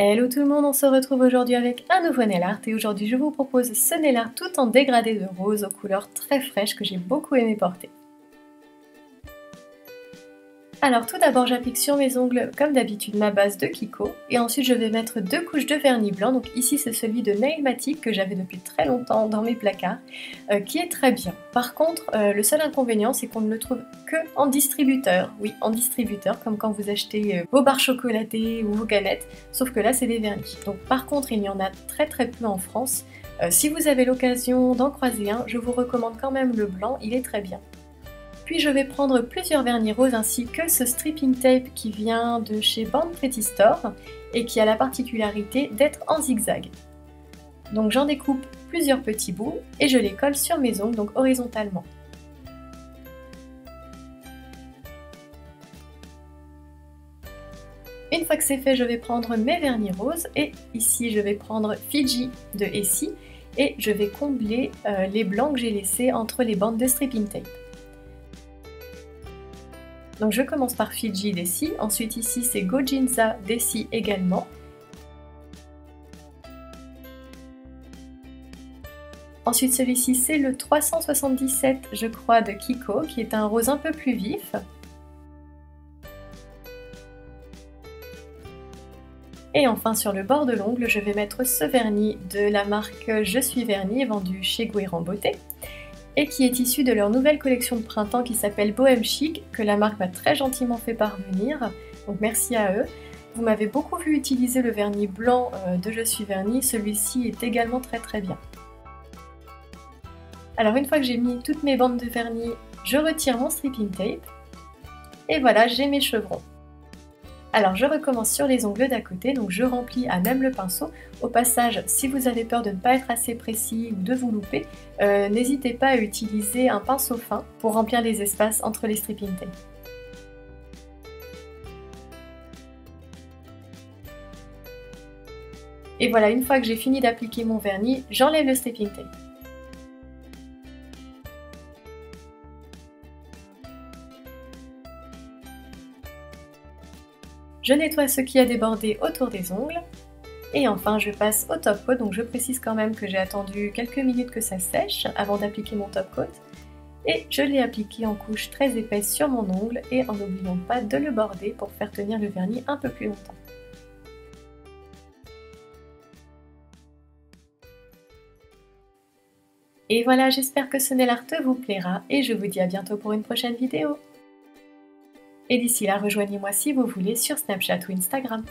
Hello tout le monde, on se retrouve aujourd'hui avec un nouveau nail art et aujourd'hui je vous propose ce nail art tout en dégradé de rose aux couleurs très fraîches que j'ai beaucoup aimé porter. Alors tout d'abord j'applique sur mes ongles comme d'habitude ma base de Kiko et ensuite je vais mettre 2 couches de vernis blanc, donc ici c'est celui de Nailmatic que j'avais depuis très longtemps dans mes placards, qui est très bien. Par contre le seul inconvénient c'est qu'on ne le trouve que en distributeur, oui en distributeur comme quand vous achetez vos barres chocolatées ou vos canettes, sauf que là c'est des vernis. Donc par contre il y en a très peu en France, si vous avez l'occasion d'en croiser un, je vous recommande quand même le blanc, il est très bien. Puis je vais prendre plusieurs vernis roses ainsi que ce stripping tape qui vient de chez Born Pretty Store et qui a la particularité d'être en zigzag. Donc j'en découpe plusieurs petits bouts et je les colle sur mes ongles, donc horizontalement. Une fois que c'est fait, je vais prendre mes vernis roses et ici je vais prendre Fiji de Essie et je vais combler les blancs que j'ai laissés entre les bandes de stripping tape. Donc je commence par Fiji d'Essie, ensuite ici c'est Gojinza d'Essie également. Ensuite celui-ci c'est le 377 je crois de Kiko qui est un rose un peu plus vif. Et enfin sur le bord de l'ongle je vais mettre ce vernis de la marque Je suis vernis vendu chez Guéran Beauté et qui est issu de leur nouvelle collection de printemps qui s'appelle Bohème Chic, que la marque m'a très gentiment fait parvenir, donc merci à eux. Vous m'avez beaucoup vu utiliser le vernis blanc de Je suis vernis, celui-ci est également très bien. Alors une fois que j'ai mis toutes mes bandes de vernis, je retire mon stripping tape, et voilà, j'ai mes chevrons. Alors je recommence sur les ongles d'à côté, donc je remplis à même le pinceau. Au passage, si vous avez peur de ne pas être assez précis ou de vous louper, n'hésitez pas à utiliser un pinceau fin pour remplir les espaces entre les stripping tape. Et voilà, une fois que j'ai fini d'appliquer mon vernis, j'enlève le stripping tape. Je nettoie ce qui a débordé autour des ongles. Et enfin je passe au top coat, donc je précise quand même que j'ai attendu quelques minutes que ça sèche avant d'appliquer mon top coat. Et je l'ai appliqué en couche très épaisse sur mon ongle et en n'oubliant pas de le border pour faire tenir le vernis un peu plus longtemps. Et voilà, j'espère que ce nail art vous plaira et je vous dis à bientôt pour une prochaine vidéo. Et d'ici là, rejoignez-moi si vous voulez sur Snapchat ou Instagram.